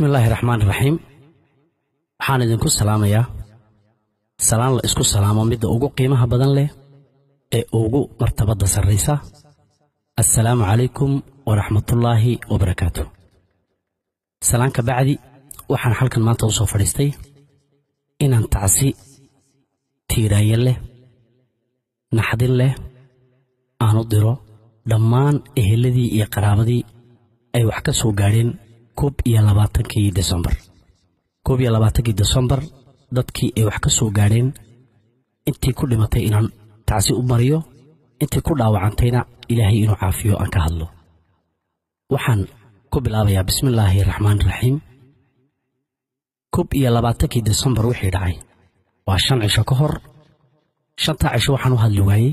بسم الله الرحمن الرحيم. waxaan idinku salaamayaa salaan la isku salaamo mid ugu qiimaha badan leh ee ugu martabada sareysa. Assalaamu alaykum wa rahmatullahi wa barakaatuh. salaanka bacdi waxaan halkan maanta u soo fadhiistay inaan tacsi tiiraaye leh naxdin leh aan u diro dhammaan eheladii iyo qaraabadii ay wax ka soo gaareen 22 December. 22 December dadkii ay wax ka soo gaareen intii ku dhimatay inaan tacsi u mariyo, intii ku dhaawacantayna Ilaahay inuu caafiyo aan ka hadlo. waxaan ku bilaabayaa bismillaahir rahmaanir rahiim. 22 December wixii dhacay waa 5 cisho ka hor. 5 cisho waxaan u hadli waayay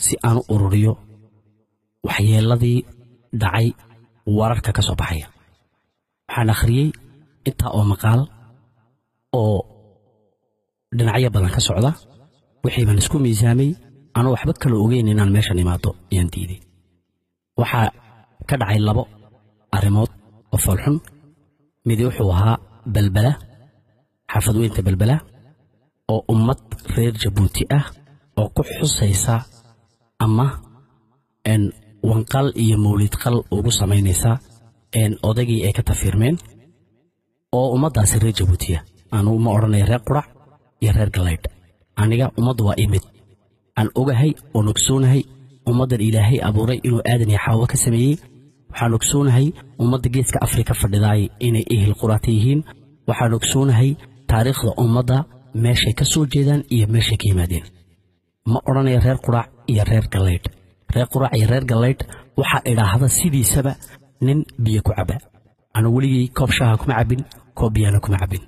si aan u ururiyo waxyeeladii dhacay wararka ka soo baxaya. waxaan akhriyay inta oo maqaal oo dhinacyo badan ka socda, wixii baan isku miisaamay aan waxba kale ogeyn inaan meeshan imaado ayaan diiday. waxa ka dhacay 2 arrimood oo falxun. mid wuxuu ahaa balbala, xafad weynta balbala oo ummad reer Jabuuti ah oo ku xusaysa ama wanqal iyo mawlid qal ugu sameynaysa odagii ay ka tafiirmeen oo ummadaas reer Jabuuti aanu ma oranay reer qurac iyo reer galeyd. aniga ummad waa imid aan ogahay oo ogsoonahay ummadan Ilaahay abuuray inuu aadan iyo xaawo ka sameeyay. waxaan ogsoonahay ummadda geeska Afrika fadhiday inay ehel quraat yihiin. waxaan ogsoonahay taariikhda ummadda meeshay ka soo jeedaan iyo meeshay ka yimaadeen. ma oranay reer qurac iyo reer galeyd. reer qurac iyo reer galeyd waxa ilaahada sidiisaba nin biyo ku caba. ana waligii koob shaaha kuma cabin, koob biyana kuma cabin.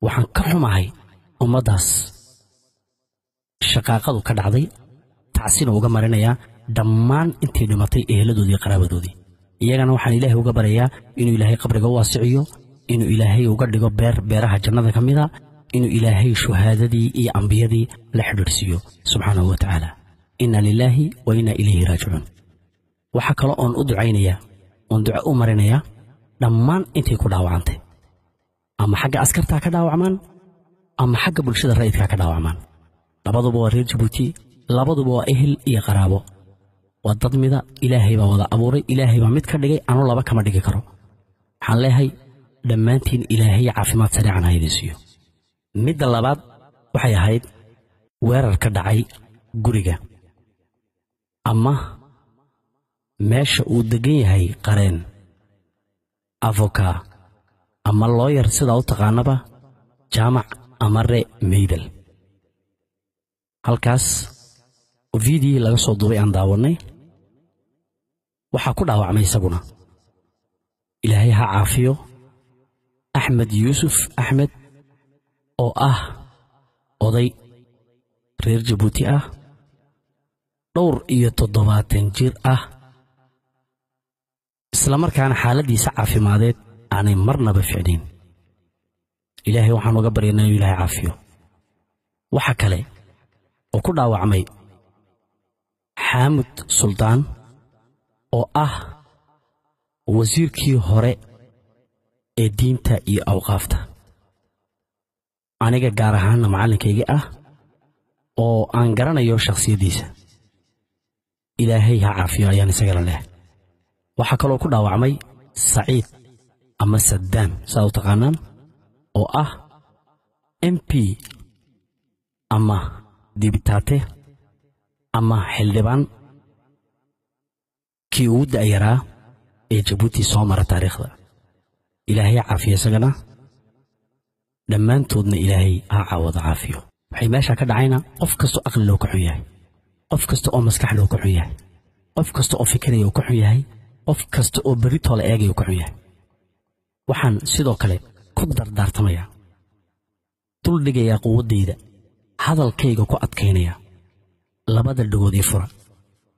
waxaan ka xumahay ummadaas shaqaaqadu ka dhacday, tacsina uga marinaya dhammaan intii dhimatay eheladoodii iyo qaraabadoodii. iyagana waxaan Ilaahay uga barayaa inuu Ilaahay qabriga waasiciyo, inuu Ilaahay uga dhigo beeraha jannada kamida, inuu Ilaahay shuhaadadii iyo ambiyadii la xidhiidhsiiyo subhanahu wa ta'ala. inna lillahi wa inna ilayhi raaji'uun. waxa kale oo u ducaynayaa oo duco u marinaya dhammaan intii ku dhaawacantay, ama xagga askarta ka dhaawacmaan ama xagga bulshada rayidka ka dhaawacmaan. labaduba waa reer Jabuuti, labaduba waa ehel iyo qaraabo. waa dad mida Ilaahay baa wada abuuray, Ilaahay baa mid ka dhigay, anu laba kama dhigi karo. waxaan leeyahay dhammaantiin Ilaahay caafimaad sariican ha idin siiyo. midda labaad waxay ahayd weerar ka dhacay guriga ama meesha uu degan yahay qareen, avoka ama lawyer sida u taqaanaba, jaamac ama re meydal. halkaas video laga soo duubay aan daawanay. waxa ku dhaawacmay isaguna Ilaahay ha caafiyo Axmed Yuusuf Axmed oo ah oday reer Jabuuti ah, 27 jir ah, isla markaana xaaladiisa caafimadeed aanay marnaba ficnayn. Ilaahay waxaan uga baryaynaa inuu Ilaahay caafiyo. waxa kale oo ku dhaawacmay Xaamud Sultaan oo ah wasiirkii hore ee diinta iyo awqaafta. aniga gaar ahaan macallinkayga ah oo aan garanayo shakhsiyadiisa. Ilaahay ha caafiyo ayaan isagana leh. waxa kale oo ku dhaawacmay Saciid ama Saddam saa u taqaanaan oo ah MP ama dibitaate ama xildhibaan kii uu daayaraa ee Jabuuti soo mara taariikhda. Ilaahay caafiyo isagana, dhammaantoodna Ilaahay ha caawado caafiyo. waxay meesha ka dhacayna qof kasto aqli loo ka xun yahay, qof kasto oo maskax loo ka xun yahay, qof kasto oo fikiraya oo ka xun yahay, qof kasto oo berito la eegayo ka xun yahay. waxaan sidoo kale ku dardaartamaya dul dhigaya quwadeyda, hadalkayga ku adkaynaya, labada dhagood ee fura.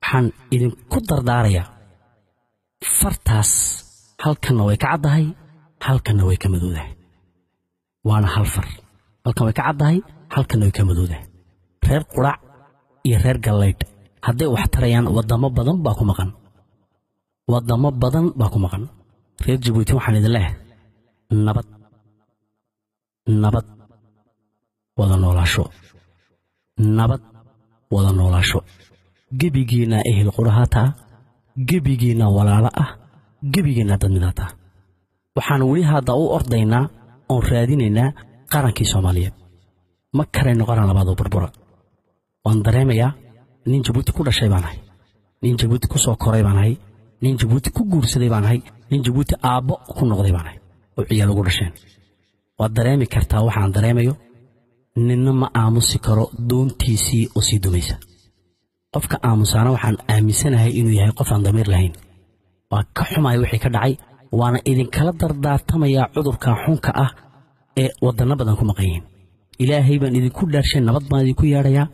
waxaan idin ku dardaaraya fartaas halkana way ka caddahay, halkana way ka madoodahay. waana hal far, halkan way ka caddahay, halkana way ka madoodahay. reer qurac iyo reer galeyd hadday wax tarayaan wadamo badan baa ku maqan. reer Jabuuti waxaan idin leeyahay nabad nabad wada noolaasho nabad wada noolaasho gebigiina ehel qurahaata gebigiina walaala ah gebigiina dadnimada waxaan wali hadda u ordaynaa oo raadinaynaa qarankii Soomaaliyeed ma karayno qaran labaad oo burbura waan dareemayaa nin Jabuuti ku dhashay baan ahay nin Jabuuti ku soo koray baan ahay nin Jabuuti ku guursaday baan ahay nin Jabuuti aabbo ku noqday baan ahay oo ciyaal ugu dhasheen waad dareemi kartaa waxaan dareemayo ninna ma aamusi karo doontiisii oo sii dumaysa qofka aamusana waxaan aaminsanahay inuu yahay qof aan damiir lahayn waa ka xumaay wixii ka dhacay waana idin kala dardaartamaya cudurka xunka ah ee wadana badan ku maqayeen ilaahay baan idin ku dhaarshay nabad baan idin ku yeedhayaa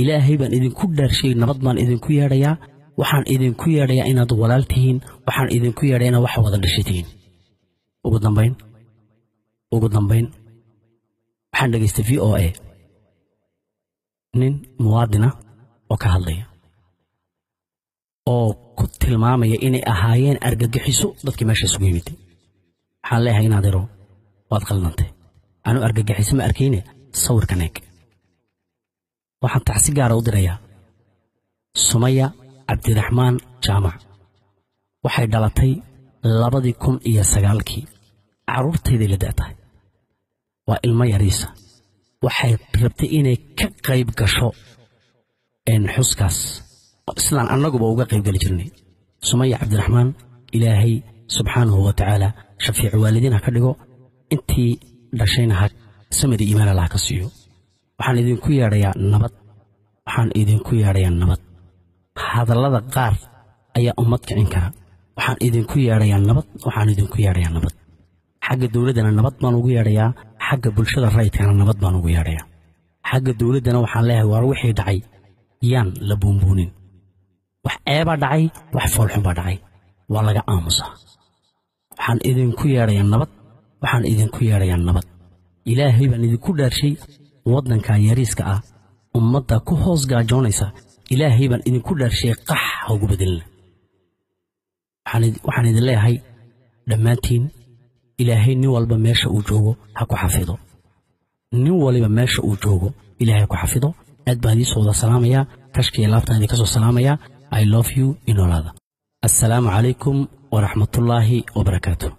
ilaahay baan idin ku dhaarshay nabad baan idin ku yeedhayaa waxaan idin ku yeedhayaa inaad walaaltihiin waxaan idin ku yeedhayaa inaad wax wada dhashatiin ugu dambayn waxaan dhageystay VOA nin muwaadina oo ka hadlaya oo ku tilmaamaya inay ahaayeen argagixiso dadkii meesha isugu yimid waxaan leeyahay inaad iro waad qalnantay anu argagixiso ma arkayne sawirkan eeg waxaan taxsi gaar ah u dirayaa Sumaya Cabdiraxmaan Jaamac waxay dhalatay 2009 caruurteedii la daatay waa ilmo yariisa waxay rabtay inay ka qayb gasho xuskaas islaan annaguba uga qayb gali jirnay Sumaya Cabdiraxmaan ilaahay subxaanahu wa ta'ala shafiic waalidina ka dhigo intii dhashayna ha samadi iimaan Allah ka siiyo waxaan idinku yeedhayaa nabad hadallada qaar ayaa ummad kicin kara waxaan idinku yeedhayaa nabad xagga dawladana nabad baan ugu yeedhayaa xagga bulshada rayidkana nabad baan ugu yeedhayaa xagga dawladana waxaan leeyahay war wixii dhacay yaan la buunbuunin wax eeba dhacay wax foolxun baa dhacay waa laga aamusaa waxaan idinku yeedhayaa nabad ilaahay baan idinku dhaarshay waddanka yariiska ah ummadda ku hoos gaajoonaysa ilaahay baan idinku dhaarshay qax ha ugu bedelina waxaan idin leeyahay dhammaantiin ilaahay nin walba meesha uu joogo ha ku xafido nin waliba meesha uu joogo ilaahay ku xafido aad baan idin soo wada salaamayaa kashkiya laabtaan idin ka soo salaamayaa I love you inolada assalaamu calaykum waraxmatullaahi wabarakaatuh